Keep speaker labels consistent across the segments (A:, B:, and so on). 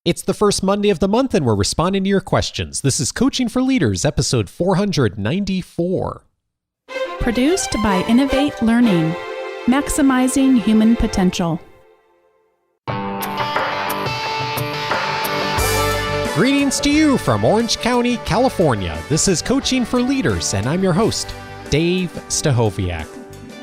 A: It's the first Monday of the month and we're responding to your questions. This is Coaching for Leaders, episode 494.
B: Produced by Innovate Learning, maximizing human potential.
A: Greetings to you from Orange County, California. This is Coaching for Leaders and I'm your host, Dave Stachowiak.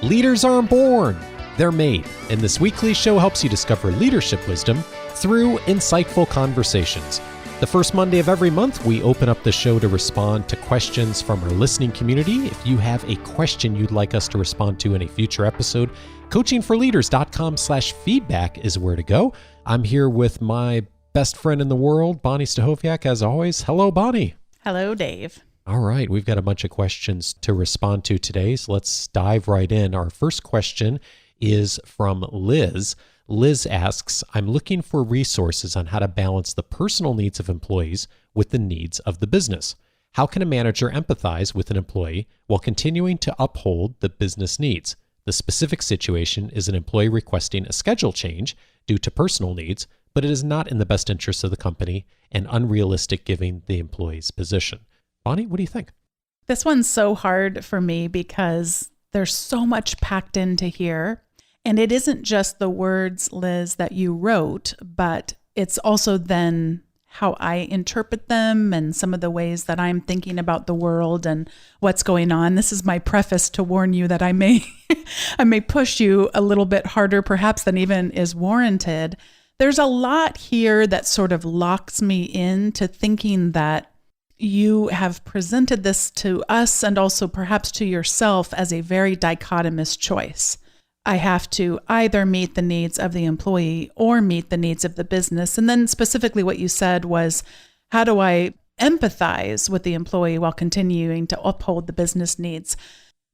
A: Leaders aren't born, they're made. And this weekly show helps you discover leadership wisdom through insightful conversations. The first Monday of every month, we open up the show to respond to questions from our listening community. If you have a question you'd like us to respond to in a future episode, coachingforleaders.com/feedback is where to go. I'm here with my best friend in the world, Bonni Stachowiak, as always. Hello, Bonni.
B: Hello, Dave.
A: All right, we've got a bunch of questions to respond to today, so let's dive right in. Our first question is from Liz. Liz asks, I'm looking for resources on how to balance the personal needs of employees with the needs of the business. How can a manager empathize with an employee while continuing to uphold the business needs? The specific situation is an employee requesting a schedule change due to personal needs, but it is not in the best interest of the company and unrealistic given the employee's position. Bonni, what do you think?
B: This one's so hard for me because there's so much packed into here. And it isn't just the words, Liz, that you wrote, but it's also then how I interpret them and some of the ways that I'm thinking about the world and what's going on. This is my preface to warn you that I may push you a little bit harder, perhaps than even is warranted. There's a lot here that sort of locks me into thinking that you have presented this to us and also perhaps to yourself as a very dichotomous choice. I have to either meet the needs of the employee or meet the needs of the business. And then specifically what you said was, how do I empathize with the employee while continuing to uphold the business needs?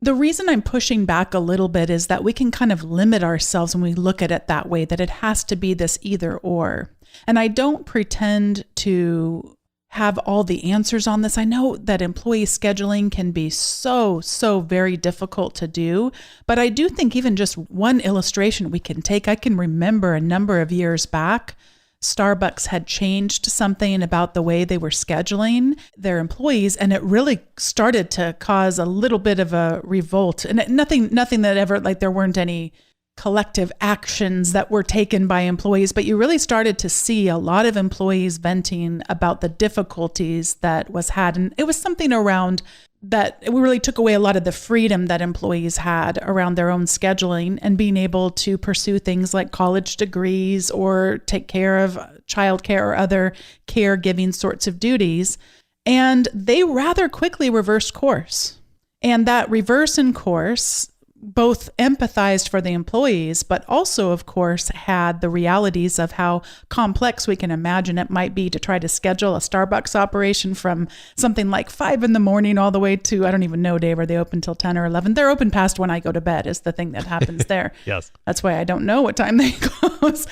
B: The reason I'm pushing back a little bit is that we can kind of limit ourselves when we look at it that way, that it has to be this either or. And I don't pretend to have all the answers on this. I know that employee scheduling can be so very difficult to do, but I do think even just one illustration we can take, I can remember a number of years back, Starbucks had changed something about the way they were scheduling their employees, and it really started to cause a little bit of a revolt. And nothing that ever, like there weren't any collective actions that were taken by employees, but you really started to see a lot of employees venting about the difficulties that was had. And it was something around that we really took away a lot of the freedom that employees had around their own scheduling and being able to pursue things like college degrees or take care of childcare or other caregiving sorts of duties. And they rather quickly reversed course. And that reverse in course both empathized for the employees, but also, of course, had the realities of how complex we can imagine it might be to try to schedule a Starbucks operation from something like 5 a.m. all the way to, I don't even know, Dave, are they open till 10 or 11? They're open past when I go to bed is the thing that happens there.
A: Yes.
B: That's why I don't know what time they close.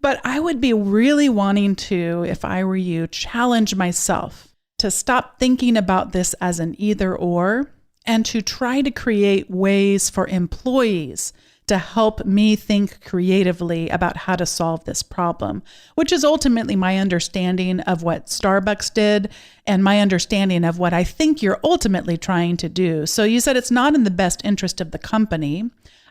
B: But I would be really wanting to, if I were you, challenge myself to stop thinking about this as an either or, and to try to create ways for employees to help me think creatively about how to solve this problem, which is ultimately my understanding of what Starbucks did and my understanding of what I think you're ultimately trying to do. So you said it's not in the best interest of the company.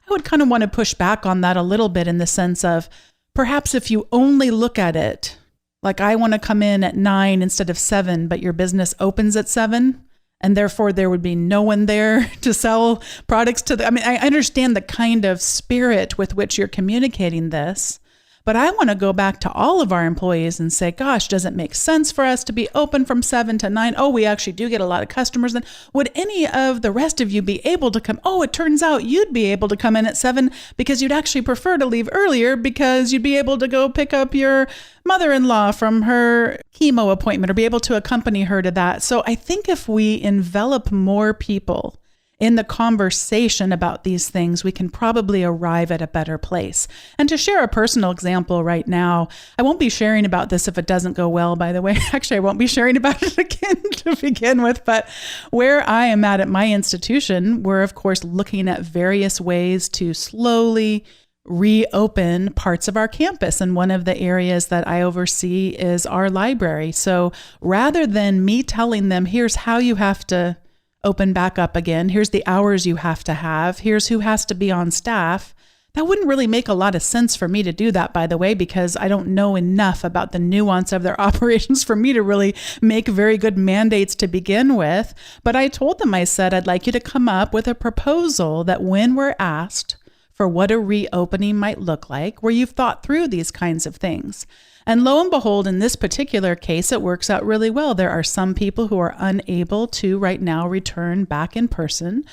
B: I would kind of want to push back on that a little bit in the sense of perhaps if you only look at it like I want to come in at 9 instead of 7, but your business opens at 7, and therefore there would be no one there to sell products to. I understand the kind of spirit with which you're communicating this, but I want to go back to all of our employees and say, gosh, does it make sense for us to be open from 7 to 9? Oh, we actually do get a lot of customers. Then would any of the rest of you be able to come? Oh, it turns out you'd be able to come in at 7 because you'd actually prefer to leave earlier because you'd be able to go pick up your mother-in-law from her chemo appointment or be able to accompany her to that. So I think if we envelop more people in the conversation about these things, we can probably arrive at a better place. And to share a personal example right now, I won't be sharing about this if it doesn't go well, by the way. Actually, I won't be sharing about it again to begin with, but where I am at my institution, we're of course looking at various ways to slowly reopen parts of our campus. And one of the areas that I oversee is our library. So rather than me telling them, here's how you have to open back up again, here's the hours you have to have, here's who has to be on staff, that wouldn't really make a lot of sense for me to do that, by the way, because I don't know enough about the nuance of their operations for me to really make very good mandates to begin with. But I told them, I said, I'd like you to come up with a proposal that when we're asked for what a reopening might look like, where you've thought through these kinds of things. And lo and behold, in this particular case, it works out really well. There are some people who are unable to right now return back in person,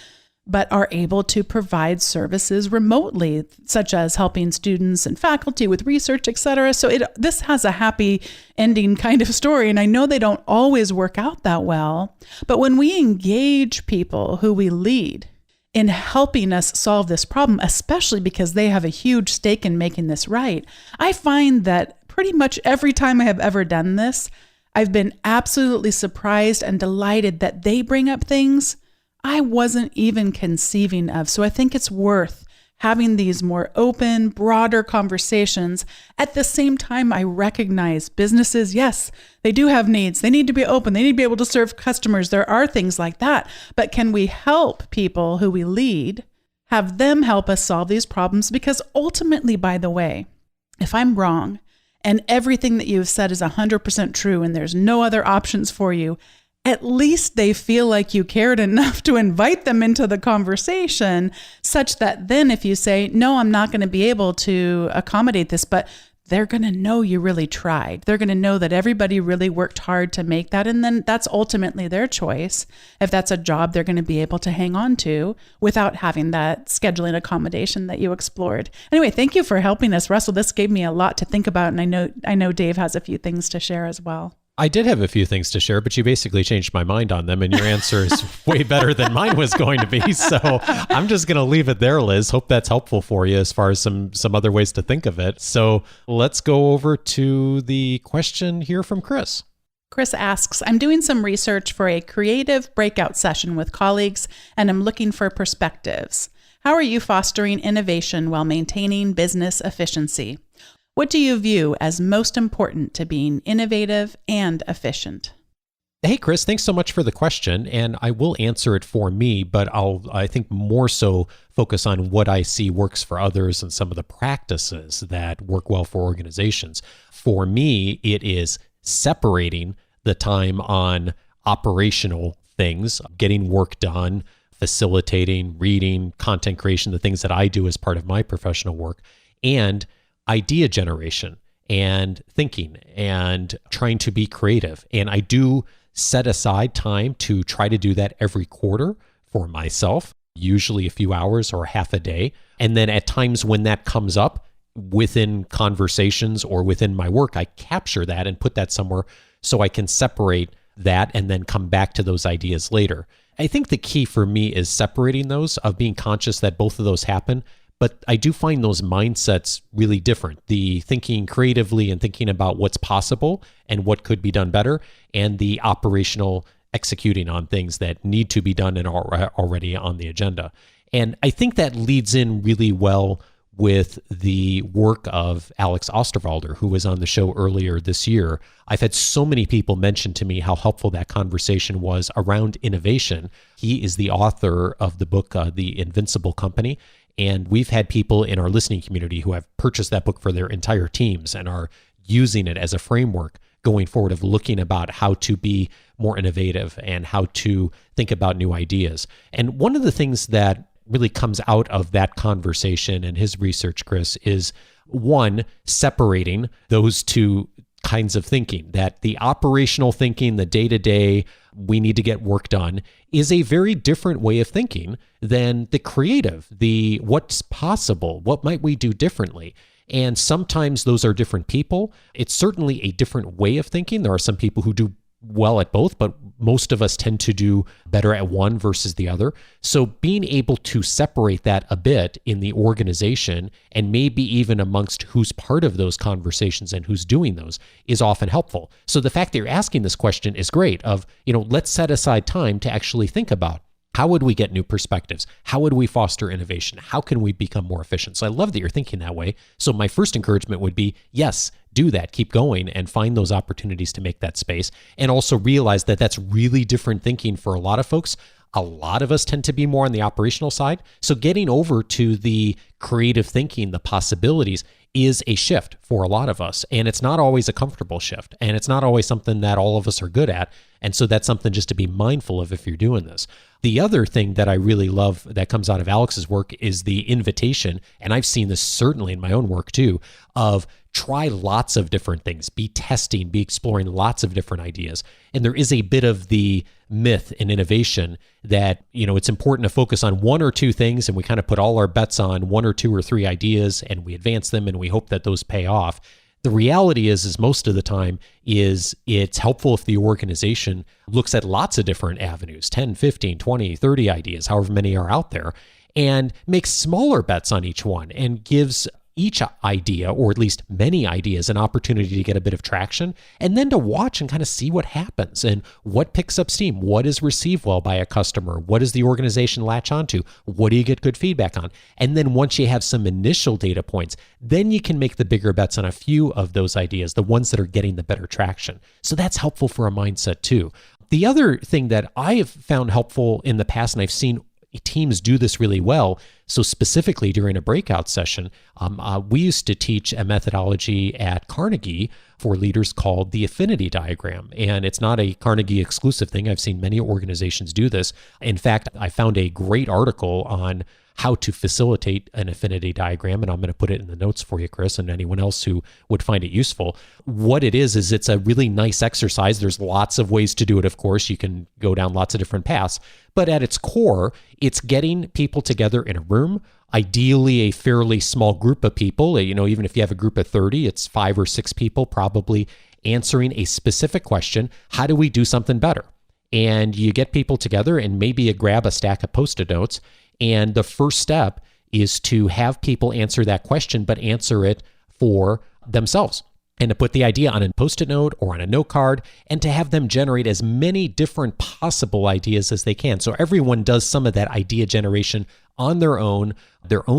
B: but are able to provide services remotely, such as helping students and faculty with research, et cetera. So this has a happy ending kind of story. And I know they don't always work out that well, but when we engage people who we lead in helping us solve this problem, especially because they have a huge stake in making this right, I find that pretty much every time I have ever done this, I've been absolutely surprised and delighted that they bring up things I wasn't even conceiving of. So I think it's worth having these more open, broader conversations. At the same time, I recognize businesses, yes, they do have needs. They need to be open. They need to be able to serve customers. There are things like that. But can we help people who we lead, have them help us solve these problems? Because ultimately, by the way, if I'm wrong and everything that you've said is 100% true and there's no other options for you, at least they feel like you cared enough to invite them into the conversation, such that then if you say, no, I'm not going to be able to accommodate this, but they're going to know you really tried. They're going to know that everybody really worked hard to make that. And then that's ultimately their choice. If that's a job they're going to be able to hang on to without having that scheduling accommodation that you explored. Anyway, thank you for helping us, Russell. This gave me a lot to think about. And I know Dave has a few things to share as well.
A: I did have a few things to share, but you basically changed my mind on them, and your answer is way better than mine was going to be. So I'm just going to leave it there, Liz. Hope that's helpful for you as far as some other ways to think of it. So let's go over to the question here from Chris.
B: Chris asks, I'm doing some research for a creative breakout session with colleagues, and I'm looking for perspectives. How are you fostering innovation while maintaining business efficiency? What do you view as most important to being innovative and efficient?
A: Hey, Chris, thanks so much for the question. And I will answer it for me, but I think more so focus on what I see works for others and some of the practices that work well for organizations. For me, it is separating the time on operational things, getting work done, facilitating, reading, content creation, the things that I do as part of my professional work, and idea generation and thinking and trying to be creative. And I do set aside time to try to do that every quarter for myself, usually a few hours or half a day. And then at times when that comes up within conversations or within my work, I capture that and put that somewhere so I can separate that and then come back to those ideas later. I think the key for me is separating those, of being conscious that both of those happen. But I do find those mindsets really different. The thinking creatively and thinking about what's possible and what could be done better, and the operational executing on things that need to be done and are already on the agenda. And I think that leads in really well with the work of Alex Osterwalder, who was on the show earlier this year. I've had so many people mention to me how helpful that conversation was around innovation. He is the author of the book, The Invincible Company. And we've had people in our listening community who have purchased that book for their entire teams and are using it as a framework going forward of looking about how to be more innovative and how to think about new ideas. And one of the things that really comes out of that conversation and his research, Chris, is one, separating those two kinds of thinking, that the operational thinking, the day-to-day, we need to get work done, is a very different way of thinking than the creative, the what's possible, what might we do differently. And sometimes those are different people. It's certainly a different way of thinking. There are some people who do well at both, but most of us tend to do better at one versus the other. So being able to separate that a bit in the organization, and maybe even amongst who's part of those conversations and who's doing those, is often helpful. So the fact that you're asking this question is great of, let's set aside time to actually think about How would we get new perspectives? How would we foster innovation? How can we become more efficient? So I love that you're thinking that way. So my first encouragement would be, yes, do that. Keep going and find those opportunities to make that space. And also realize that that's really different thinking for a lot of folks. A lot of us tend to be more on the operational side. So getting over to the creative thinking, the possibilities, is a shift for a lot of us. And it's not always a comfortable shift. And it's not always something that all of us are good at. And so that's something just to be mindful of if you're doing this. The other thing that I really love that comes out of Alex's work is the invitation, and I've seen this certainly in my own work too, of try lots of different things, be testing, be exploring lots of different ideas. And there is a bit of the myth in innovation that, it's important to focus on one or two things, and we kind of put all our bets on one or two or three ideas, and we advance them, and we hope that those pay off. The reality is most of the time it's helpful if the organization looks at lots of different avenues, 10, 15, 20, 30 ideas, however many are out there, and makes smaller bets on each one and gives each idea, or at least many ideas, an opportunity to get a bit of traction, and then to watch and kind of see what happens and what picks up steam, what is received well by a customer, what does the organization latch onto, what do you get good feedback on? And then once you have some initial data points, then you can make the bigger bets on a few of those ideas, the ones that are getting the better traction. So that's helpful for a mindset too. The other thing that I have found helpful in the past, and I've seen teams do this really well. So specifically during a breakout session, we used to teach a methodology at Carnegie for leaders called the affinity diagram. And it's not a Carnegie exclusive thing. I've seen many organizations do this. In fact, I found a great article on how to facilitate an affinity diagram, and I'm going to put it in the notes for you, Chris, and anyone else who would find it useful. What it is it's a really nice exercise. There's lots of ways to do it, of course. You can go down lots of different paths, but at its core, it's getting people together in a room, ideally a fairly small group of people. Even if you have a group of 30, it's 5 or 6 people probably answering a specific question. How do we do something better? And you get people together, and maybe you grab a stack of Post-it notes. And the first step is to have people answer that question, but answer it for themselves. And to put the idea on a Post-it note or on a note card, and to have them generate as many different possible ideas as they can. So everyone does some of that idea generation on their own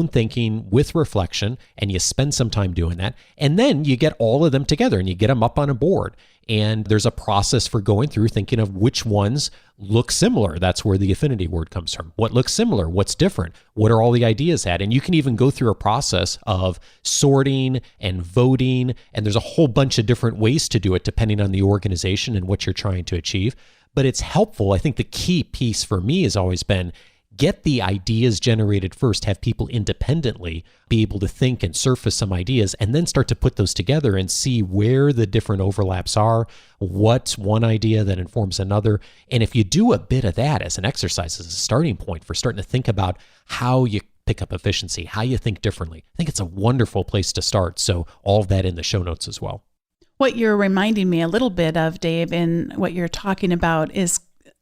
A: thinking with reflection, and you spend some time doing that. And then you get all of them together and you get them up on a board. And there's a process for going through thinking of which ones look similar. That's where the affinity word comes from. What looks similar? What's different? What are all the ideas at? And you can even go through a process of sorting and voting. And there's a whole bunch of different ways to do it depending on the organization and what you're trying to achieve. But it's helpful. I think the key piece for me has always been get the ideas generated first, have people independently be able to think and surface some ideas, and then start to put those together and see where the different overlaps are, what's one idea that informs another. And if you do a bit of that as an exercise, as a starting point for starting to think about how you pick up efficiency, how you think differently, I think it's a wonderful place to start. So all of that in the show notes as well.
B: What you're reminding me a little bit of, Dave, in what you're talking about is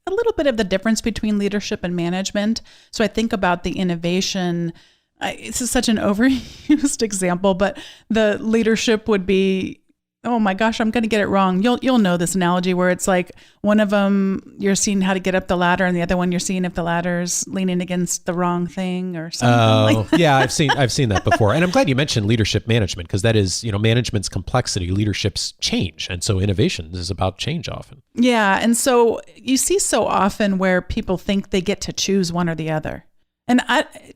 B: a little bit of the difference between leadership and management. So I think about the innovation. This is such an overused example, but the leadership would be, oh my gosh, I'm going to get it wrong. You'll know this analogy where it's like one of them, you're seeing how to get up the ladder, and the other one, you're seeing if the ladder's leaning against the wrong thing or something. Like that.
A: Yeah, I've seen that before. And I'm glad you mentioned leadership management, because that is, management's complexity, leadership's change. And so innovation is about change often.
B: Yeah. And so you see so often where people think they get to choose one or the other. And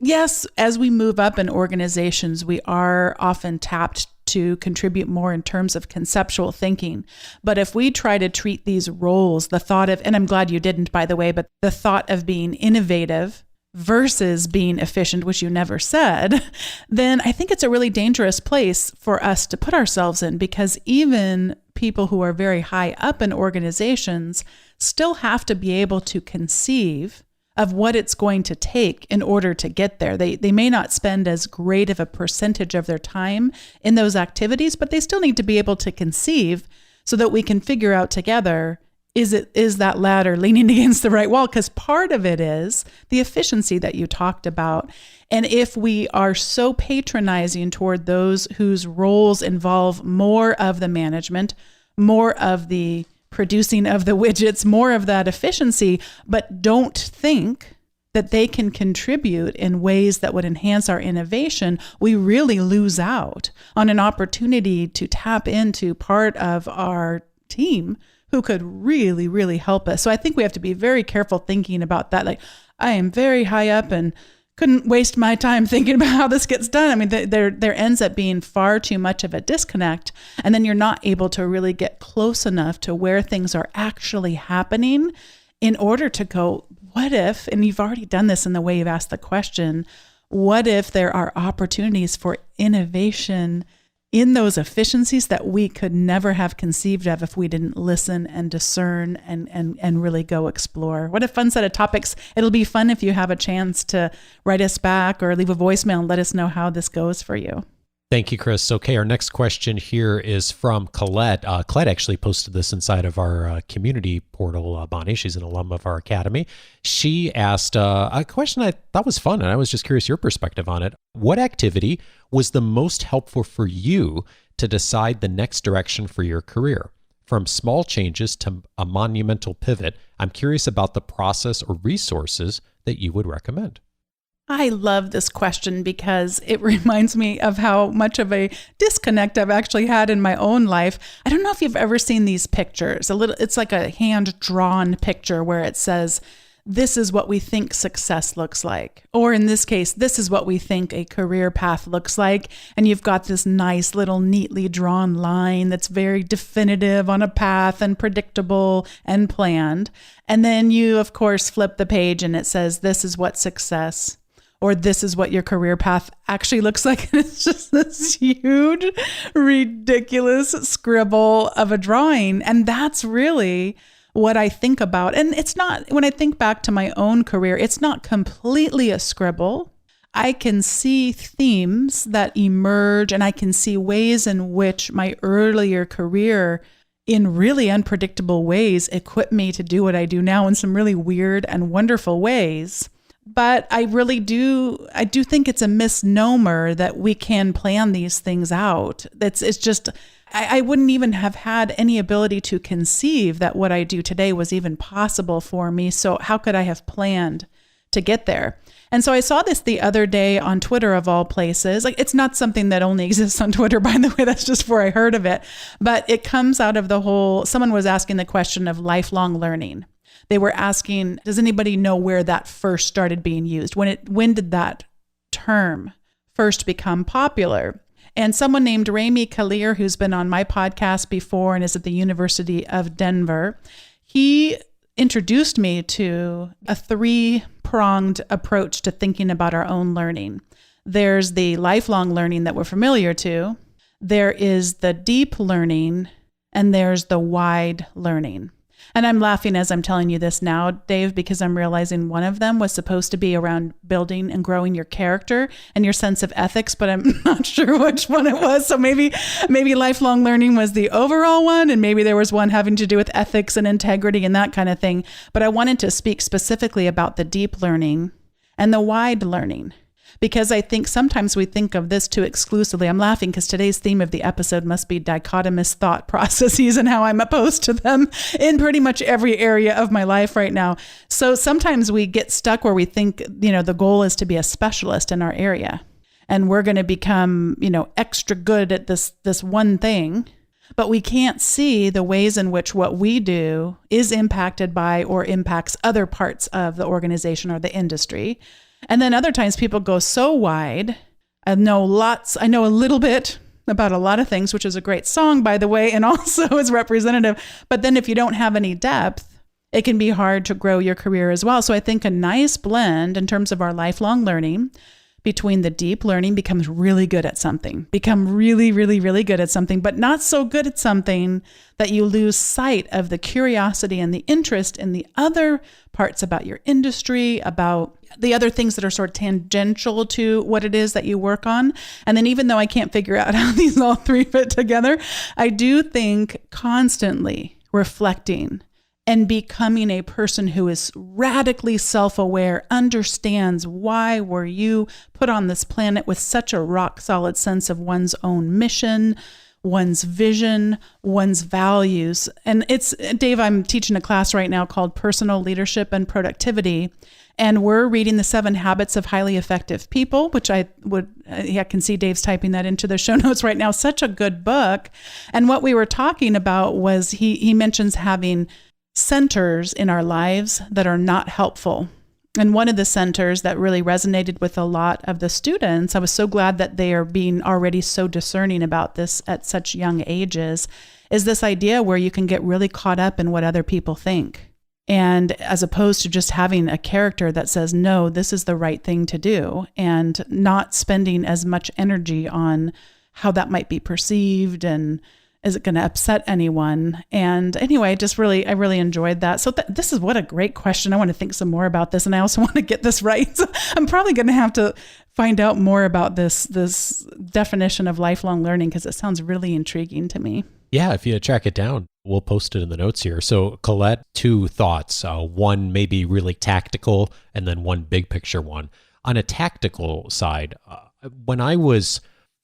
B: yes, as we move up in organizations, we are often tapped to contribute more in terms of conceptual thinking. But if we try to treat these roles, the thought of, and I'm glad you didn't, by the way, but the thought of being innovative versus being efficient, which you never said, then I think it's a really dangerous place for us to put ourselves in, because even people who are very high up in organizations still have to be able to conceive of what it's going to take in order to get there. They may not spend as great of a percentage of their time in those activities, but they still need to be able to conceive so that we can figure out together, is that ladder leaning against the right wall? Because part of it is the efficiency that you talked about. And if we are so patronizing toward those whose roles involve more of the management, more of the producing of the widgets, more of that efficiency, but don't think that they can contribute in ways that would enhance our innovation, we really lose out on an opportunity to tap into part of our team who could really, really help us. So I think we have to be very careful thinking about that. Like, I am very high up and couldn't waste my time thinking about how this gets done. I mean, there ends up being far too much of a disconnect. And then you're not able to really get close enough to where things are actually happening in order to go, what if, and you've already done this in the way you've asked the question, what if there are opportunities for innovation in those efficiencies that we could never have conceived of if we didn't listen and discern and really go explore? What a fun set of topics. It'll be fun if you have a chance to write us back or leave a voicemail and let us know how this goes for you.
A: Thank you, Chris. Okay, our next question here is from Colette. Colette actually posted this inside of our community portal, Bonni. She's an alum of our academy. She asked a question I thought was fun, and I was just curious your perspective on it. What activity was the most helpful for you to decide the next direction for your career? From small changes to a monumental pivot, I'm curious about the process or resources that you would recommend.
B: I love this question because it reminds me of how much of a disconnect I've actually had in my own life. I don't know if you've ever seen these pictures. It's like a hand-drawn picture where it says, this is what we think success looks like. Or in this case, this is what we think a career path looks like. And you've got this nice little neatly drawn line that's very definitive on a path and predictable and planned. And then you, of course, flip the page and it says, this is what success, or this is what your career path actually looks like. And it's just this huge, ridiculous scribble of a drawing. And that's really what I think about. And it's not, when I think back to my own career, it's not completely a scribble. I can see themes that emerge, and I can see ways in which my earlier career in really unpredictable ways equipped me to do what I do now in some really weird and wonderful ways. But I do think it's a misnomer that we can plan these things out. It's just, I wouldn't even have had any ability to conceive that what I do today was even possible for me. So how could I have planned to get there? And so I saw this the other day on Twitter, of all places. Like, it's not something that only exists on Twitter, by the way, that's just where I heard of it. But it comes out of someone was asking the question of lifelong learning. They were asking, does anybody know where that first started being used? When did that term first become popular? And someone named Rami Kalir, who's been on my podcast before and is at the University of Denver, he introduced me to a three-pronged approach to thinking about our own learning. There's the lifelong learning that we're familiar to, there is the deep learning, and there's the wide learning. And I'm laughing as I'm telling you this now, Dave, because I'm realizing one of them was supposed to be around building and growing your character and your sense of ethics, but I'm not sure which one it was. So maybe lifelong learning was the overall one, and maybe there was one having to do with ethics and integrity and that kind of thing. But I wanted to speak specifically about the deep learning and the wide learning, because I think sometimes we think of this too exclusively. I'm laughing because today's theme of the episode must be dichotomous thought processes and how I'm opposed to them in pretty much every area of my life right now. So sometimes we get stuck where we think, the goal is to be a specialist in our area and we're going to become, extra good at this one thing. But we can't see the ways in which what we do is impacted by or impacts other parts of the organization or the industry. And then other times people go so wide. I know a little bit about a lot of things, which is a great song, by the way, and also is representative. But then if you don't have any depth, it can be hard to grow your career as well. So I think a nice blend in terms of our lifelong learning between the deep learning becomes really good at something, become really, really, really good at something, but not so good at something that you lose sight of the curiosity and the interest in the other parts about your industry, about the other things that are sort of tangential to what it is that you work on. And then even though I can't figure out how these all three fit together, I do think constantly reflecting and becoming a person who is radically self-aware, understands why were you put on this planet with such a rock-solid sense of one's own mission, one's vision, one's values. And it's, Dave, I'm teaching a class right now called Personal Leadership and Productivity. And we're reading The 7 Habits of Highly Effective People, which I can see Dave's typing that into the show notes right now. Such a good book. And what we were talking about was he mentions having centers in our lives that are not helpful. And one of the centers that really resonated with a lot of the students, I was so glad that they are being already so discerning about this at such young ages, is this idea where you can get really caught up in what other people think. And as opposed to just having a character that says, no, this is the right thing to do, and not spending as much energy on how that might be perceived and is it going to upset anyone? And anyway, I really enjoyed that. So this is what a great question. I want to think some more about this, and I also want to get this right. So I'm probably going to have to find out more about this definition of lifelong learning, because it sounds really intriguing to me.
A: Yeah, if you track it down, we'll post it in the notes here. So Colette, 2 thoughts. One maybe really tactical, and then one big picture one. On a tactical side, when I was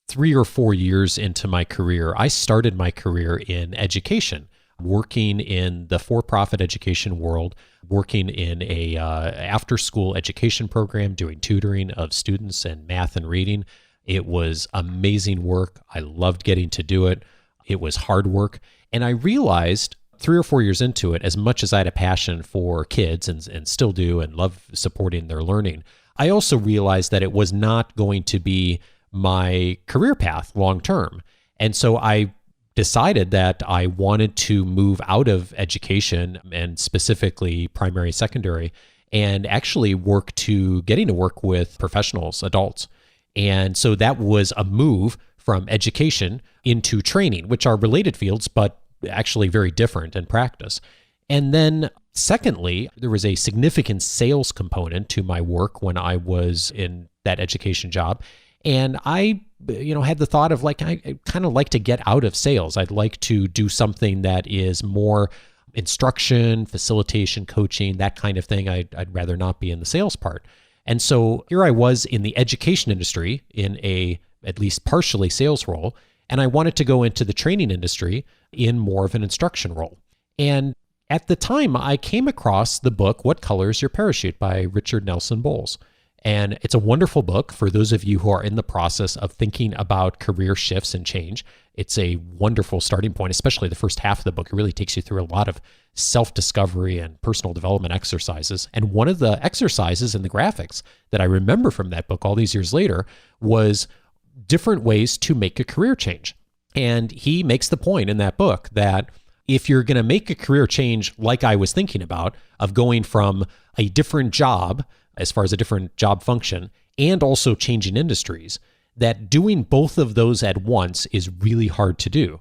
A: 3 or 4 years into my career, I started my career in education, working in the for-profit education world, working in a after-school education program, doing tutoring of students in math and reading. It was amazing work. I loved getting to do it. It was hard work. And I realized 3 or 4 years into it, as much as I had a passion for kids and still do and love supporting their learning, I also realized that it was not going to be my career path long term. And so I decided that I wanted to move out of education, and specifically primary, secondary, and actually getting to work with professionals, adults. And so that was a move from education into training, which are related fields, but actually very different in practice. And then secondly, there was a significant sales component to my work when I was in that education job. And I, had the thought of I kind of like to get out of sales. I'd like to do something that is more instruction, facilitation, coaching, that kind of thing. I'd rather not be in the sales part. And so here I was in the education industry in a at least partially sales role, and I wanted to go into the training industry in more of an instruction role. And at the time, I came across the book, What Color is Your Parachute by Richard Nelson Bowles. And it's a wonderful book for those of you who are in the process of thinking about career shifts and change. It's a wonderful starting point, especially the first half of the book. It really takes you through a lot of self-discovery and personal development exercises. And one of the exercises in the graphics that I remember from that book all these years later was different ways to make a career change. And he makes the point in that book that if you're going to make a career change like I was thinking about, of going from a different job, as far as a different job function, and also changing industries, that doing both of those at once is really hard to do.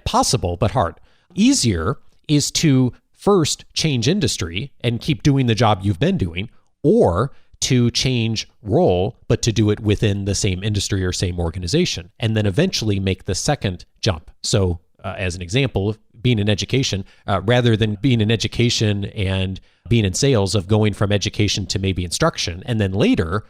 A: Possible, but hard. Easier is to first change industry and keep doing the job you've been doing, or to change role, but to do it within the same industry or same organization, and then eventually make the second jump. So as an example, being in education, rather than being in education and being in sales, of going from education to maybe instruction, and then later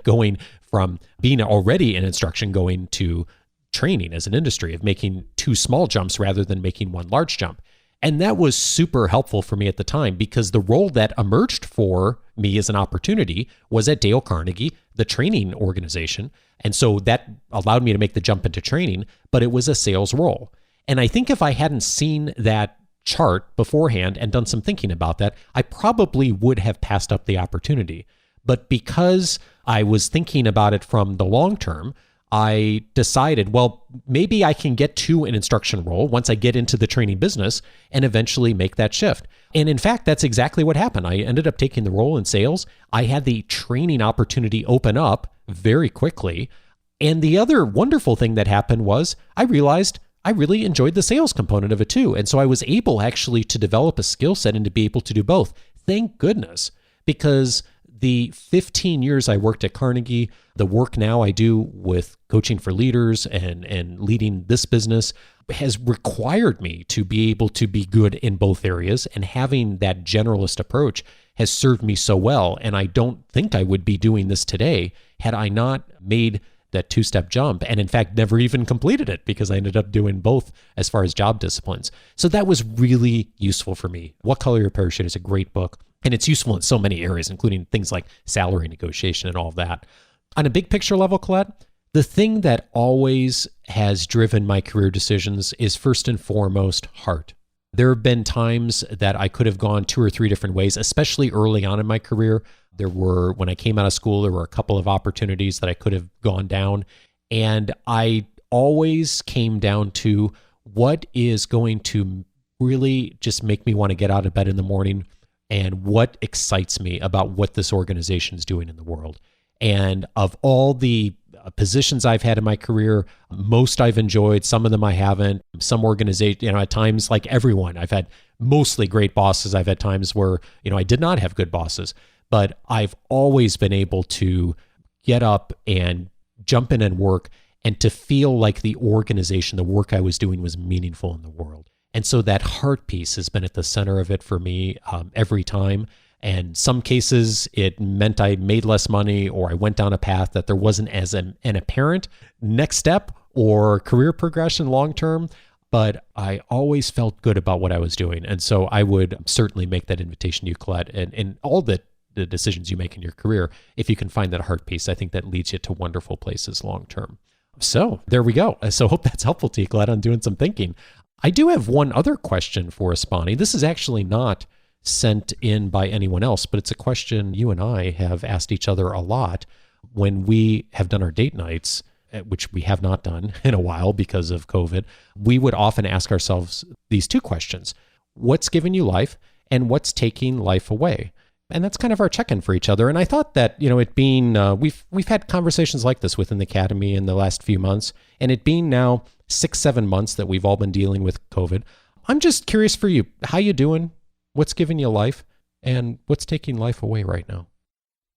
A: going from being already in instruction, going to training as an industry, of making 2 small jumps rather than making 1 large jump. And that was super helpful for me at the time, because the role that emerged for me as an opportunity was at Dale Carnegie, the training organization. And so that allowed me to make the jump into training, but it was a sales role. And I think if I hadn't seen that chart beforehand and done some thinking about that, I probably would have passed up the opportunity. But because I was thinking about it from the long term, I decided, well, maybe I can get to an instruction role once I get into the training business and eventually make that shift. And in fact, that's exactly what happened. I ended up taking the role in sales. I had the training opportunity open up very quickly. And the other wonderful thing that happened was I realized I really enjoyed the sales component of it too. And so I was able actually to develop a skill set and to be able to do both. Thank goodness, because the 15 years I worked at Carnegie, the work now I do with coaching for leaders and leading this business has required me to be able to be good in both areas. And having that generalist approach has served me so well. And I don't think I would be doing this today had I not made that two-step jump, and in fact never even completed it because I ended up doing both as far as job disciplines. So that was really useful for me. What Color Your Parachute is a great book, and it's useful in so many areas, including things like salary negotiation and all of that. On a big picture level, Colette, the thing that always has driven my career decisions is first and foremost heart. There have been times that I could have gone 2 or 3 different ways, especially early on in my career. When I came out of school, there were a couple of opportunities that I could have gone down. And I always came down to what is going to really just make me want to get out of bed in the morning and what excites me about what this organization is doing in the world. And of all the positions I've had in my career, most I've enjoyed, some of them I haven't. Some organization, at times, like everyone, I've had mostly great bosses. I've had times where, I did not have good bosses, but I've always been able to get up and jump in and work and to feel like the organization, the work I was doing was meaningful in the world. And so that heart piece has been at the center of it for me every time. And some cases, it meant I made less money or I went down a path that there wasn't as an apparent next step or career progression long-term, but I always felt good about what I was doing. And so I would certainly make that invitation to you, Colette, and all the decisions you make in your career. If you can find that heart piece, I think that leads you to wonderful places long-term. So there we go. So hope that's helpful to you, Colette, on doing some thinking. I do have one other question for us, Bonni. This is actually not sent in by anyone else, but it's a question you and I have asked each other a lot when we have done our date nights, which we have not done in a while because of COVID. We would often ask ourselves these 2 questions. What's given you life and what's taking life away? And that's kind of our check-in for each other. And I thought that, it being, we've had conversations like this within the Academy in the last few months, and it being now 6-7 months that we've all been dealing with COVID, I'm just curious for you, how you doing? What's giving you life and what's taking life away right now?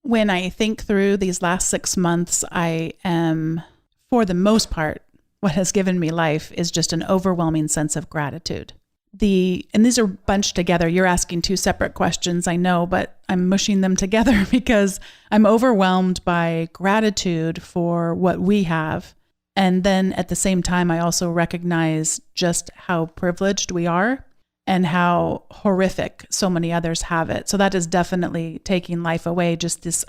B: When I think through these last 6 months, I am, for the most part, what has given me life is just an overwhelming sense of gratitude. And these are bunched together. You're asking 2 separate questions, I know, but I'm mushing them together because I'm overwhelmed by gratitude for what we have. And then at the same time, I also recognize just how privileged we are and how horrific so many others have it. So that is definitely taking life away. Just this,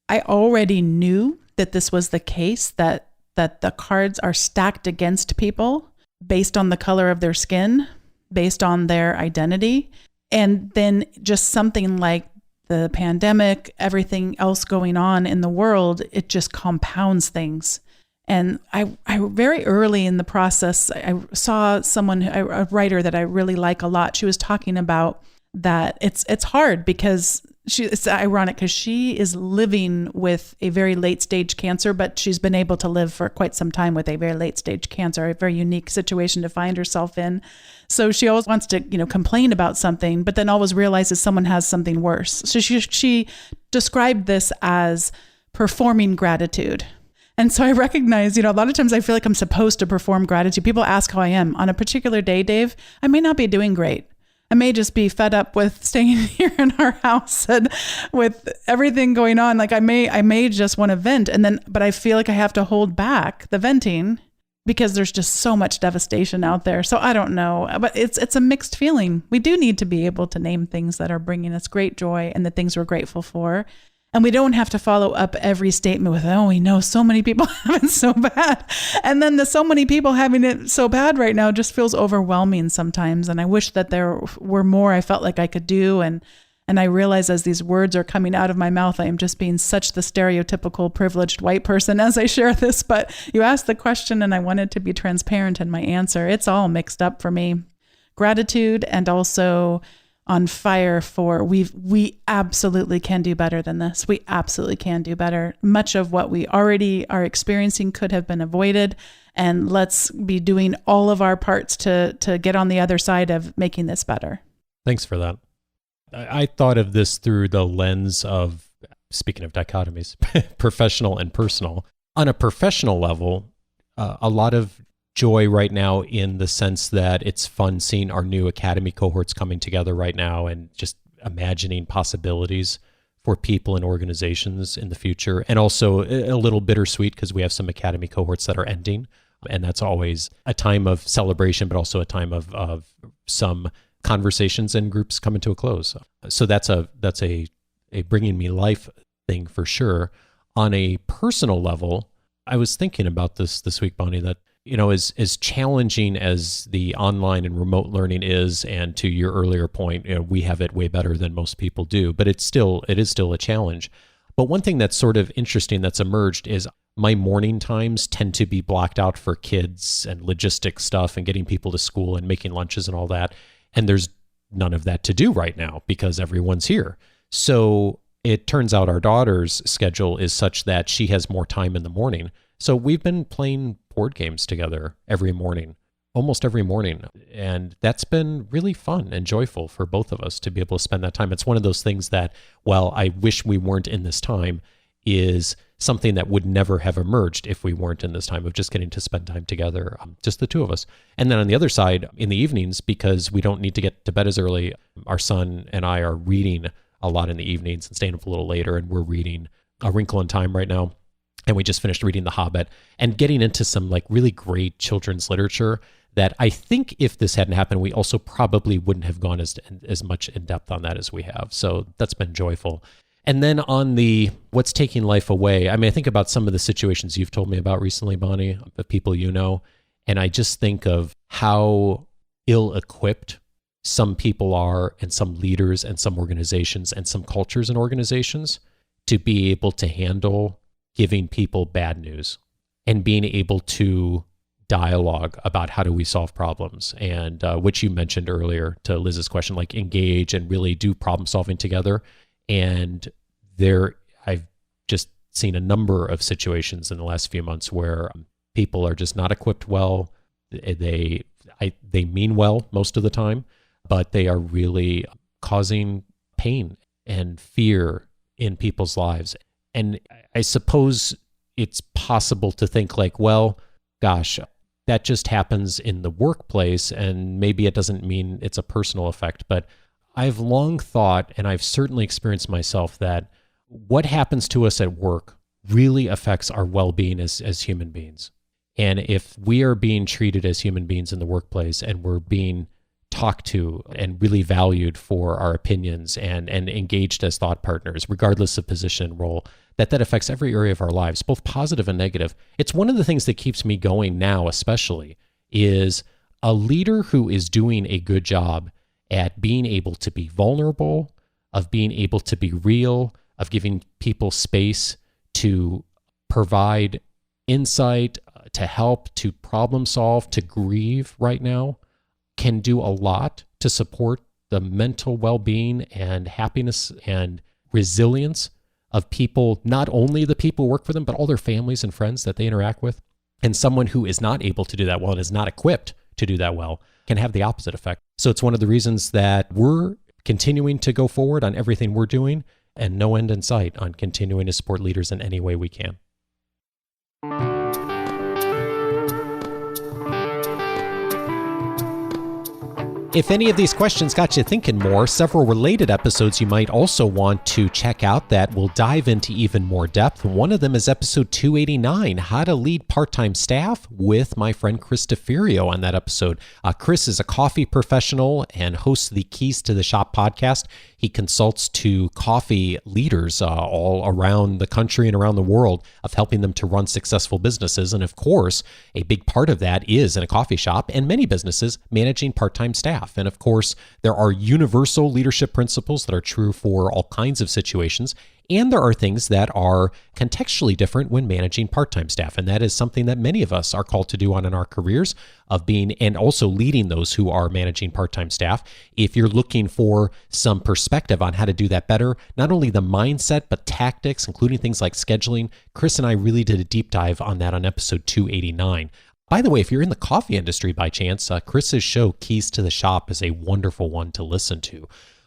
B: I already knew that this was the case, that the cards are stacked against people based on the color of their skin, based on their identity. And then just something like the pandemic, everything else going on in the world, it just compounds things. And I very early in the process, I saw a writer that I really like a lot. She was talking about that it's hard because it's ironic because she is living with a very late stage cancer, but she's been able to live for quite some time with a very late stage cancer, a very unique situation to find herself in. So she always wants to, complain about something, but then always realizes someone has something worse. So she described this as performing gratitude. And so I recognize, a lot of times I feel like I'm supposed to perform gratitude. People ask how I am. On a particular day, Dave, I may not be doing great. I may just be fed up with staying here in our house and with everything going on. Like I may just want to vent but I feel like I have to hold back the venting because there's just so much devastation out there. So I don't know, but it's a mixed feeling. We do need to be able to name things that are bringing us great joy and the things we're grateful for. And we don't have to follow up every statement with, we know so many people have it so bad. And then so many people having it so bad right now just feels overwhelming sometimes. And I wish that there were more I felt like I could do. And I realize as these words are coming out of my mouth, I am just being such the stereotypical privileged white person as I share this. But you asked the question and I wanted to be transparent in my answer. It's all mixed up for me. Gratitude and also on fire for we absolutely can do better than this. We absolutely can do better. Much of what we already are experiencing could have been avoided. And let's be doing all of our parts to get on the other side of making this better.
A: Thanks for that. I thought of this through the lens of, speaking of dichotomies, professional and personal. On a professional level, a lot of joy right now in the sense that it's fun seeing our new Academy cohorts coming together right now and just imagining possibilities for people and organizations in the future. And also a little bittersweet because we have some academy cohorts that are ending. And that's always a time of celebration, but also a time of some conversations and groups coming to a close. So that's a bringing me life thing for sure. On a personal level, I was thinking about this week, Bonni, that, as challenging as the online and remote learning is, and to your earlier point, we have it way better than most people do, but it is still a challenge. But one thing that's sort of interesting that's emerged is my morning times tend to be blocked out for kids and logistics stuff and getting people to school and making lunches and all that. And there's none of that to do right now because everyone's here. So it turns out our daughter's schedule is such that she has more time in the morning. So we've been playing board games together every morning, almost every morning. And that's been really fun and joyful for both of us to be able to spend that time. It's one of those things that, while I wish we weren't in this time, is something that would never have emerged if we weren't in this time of just getting to spend time together, just the two of us. And then on the other side, in the evenings, because we don't need to get to bed as early, our son and I are reading a lot in the evenings and staying up a little later, and we're reading A Wrinkle in Time right now. And we just finished reading The Hobbit and getting into some really great children's literature that I think if this hadn't happened, we also probably wouldn't have gone as much in depth on that as we have. So that's been joyful. And then on the what's taking life away, I think about some of the situations you've told me about recently, Bonni, the people you know, and I just think of how ill-equipped some people are, and some leaders and some organizations and some cultures and organizations, to be able to handle giving people bad news and being able to dialogue about how do we solve problems, and which you mentioned earlier to Liz's question, engage and really do problem solving together. And I've just seen a number of situations in the last few months where people are just not equipped well. They mean well most of the time, but they are really causing pain and fear in people's lives. And I suppose it's possible to think well, gosh, that just happens in the workplace, and maybe it doesn't mean it's a personal effect. But I've long thought, and I've certainly experienced myself, that what happens to us at work really affects our well-being as human beings. And if we are being treated as human beings in the workplace, and we're being talked to and really valued for our opinions and engaged as thought partners, regardless of position and role, that affects every area of our lives, both positive and negative. It's one of the things that keeps me going now, especially, is a leader who is doing a good job at being able to be vulnerable, of being able to be real, of giving people space to provide insight, to help, to problem solve, to grieve right now, can do a lot to support the mental well-being and happiness and resilience of people, not only the people who work for them, but all their families and friends that they interact with. And someone who is not able to do that well and is not equipped to do that well can have the opposite effect. So it's one of the reasons that we're continuing to go forward on everything we're doing, and no end in sight on continuing to support leaders in any way we can. If any of these questions got you thinking more, several related episodes you might also want to check out that will dive into even more depth. One of them is episode 289, How to Lead Part-Time Staff, with my friend Chris DeFerio on that episode. Chris is a coffee professional and hosts the Keys to the Shop podcast. He consults to coffee leaders all around the country and around the world of helping them to run successful businesses. And of course, a big part of that is in a coffee shop and many businesses managing part-time staff. And of course, there are universal leadership principles that are true for all kinds of situations. And there are things that are contextually different when managing part-time staff. And that is something that many of us are called to do on in our careers, of being and also leading those who are managing part-time staff. If you're looking for some perspective on how to do that better, not only the mindset, but tactics, including things like scheduling, Chris and I really did a deep dive on that on episode 289. By the way, if you're in the coffee industry by chance, Chris's show, Keys to the Shop, is a wonderful one to listen to.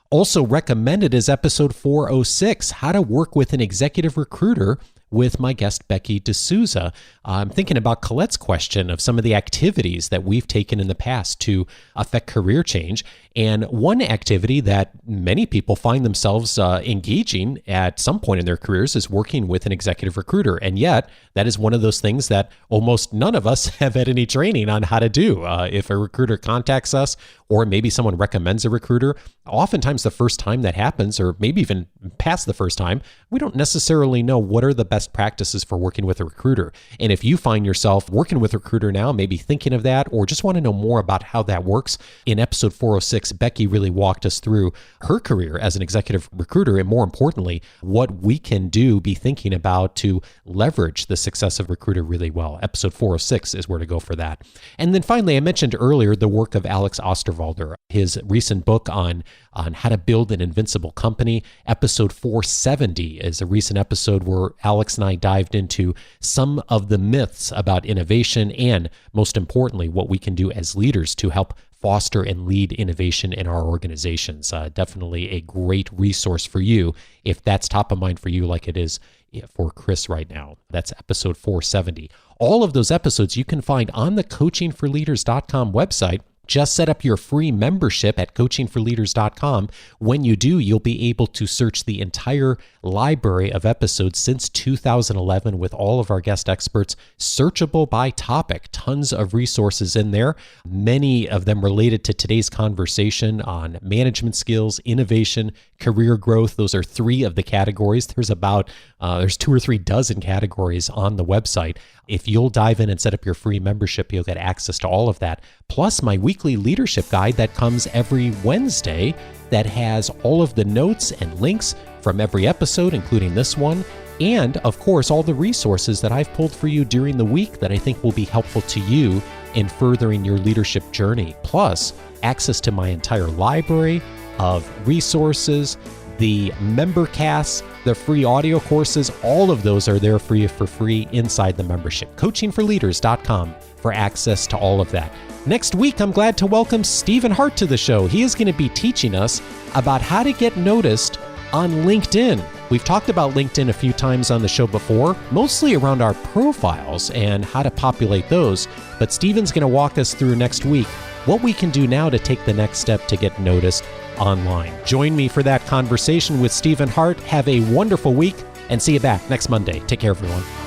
A: Also recommended is episode 406, How to Work with an Executive Recruiter, with my guest, Becky D'Souza. I'm thinking about Colette's question of some of the activities that we've taken in the past to affect career change. And one activity that many people find themselves engaging at some point in their careers is working with an executive recruiter. And yet, that is one of those things that almost none of us have had any training on how to do. If a recruiter contacts us, or maybe someone recommends a recruiter, oftentimes the first time that happens, or maybe even past the first time, we don't necessarily know what are the best practices for working with a recruiter. And if you find yourself working with a recruiter now, maybe thinking of that, or just want to know more about how that works, in episode 406, Becky really walked us through her career as an executive recruiter, and more importantly, what we can be thinking about to leverage the success of recruiter really well. Episode 406 is where to go for that. And then finally, I mentioned earlier the work of Alex Osterwalder, his recent book on how to build an invincible company. Episode 470 is a recent episode where Alex and I dived into some of the myths about innovation and, most importantly, what we can do as leaders to help foster and lead innovation in our organizations. Definitely a great resource for you if that's top of mind for you like it is for Chris right now. That's episode 470. All of those episodes you can find on the coachingforleaders.com website. Just set up your free membership at coachingforleaders.com. When you do, you'll be able to search the entire library of episodes since 2011 with all of our guest experts, searchable by topic. Tons of resources in there, many of them related to today's conversation on management skills, innovation, career growth. Those are three of the categories. There's 2 or 3 dozen categories on the website. If you'll dive in and set up your free membership, you'll get access to all of that. Plus my weekly leadership guide that comes every Wednesday that has all of the notes and links from every episode, including this one. And of course, all the resources that I've pulled for you during the week that I think will be helpful to you in furthering your leadership journey. Plus access to my entire library of resources, the member casts, the free audio courses, all of those are there for you for free inside the membership. Coachingforleaders.com for access to all of that. Next week, I'm glad to welcome Stephen Hart to the show. He is going to be teaching us about how to get noticed on LinkedIn. We've talked about LinkedIn a few times on the show before, mostly around our profiles and how to populate those. But Stephen's going to walk us through next week what we can do now to take the next step to get noticed online. Join me for that conversation with Stephen Hart. Have a wonderful week and see you back next Monday. Take care, everyone.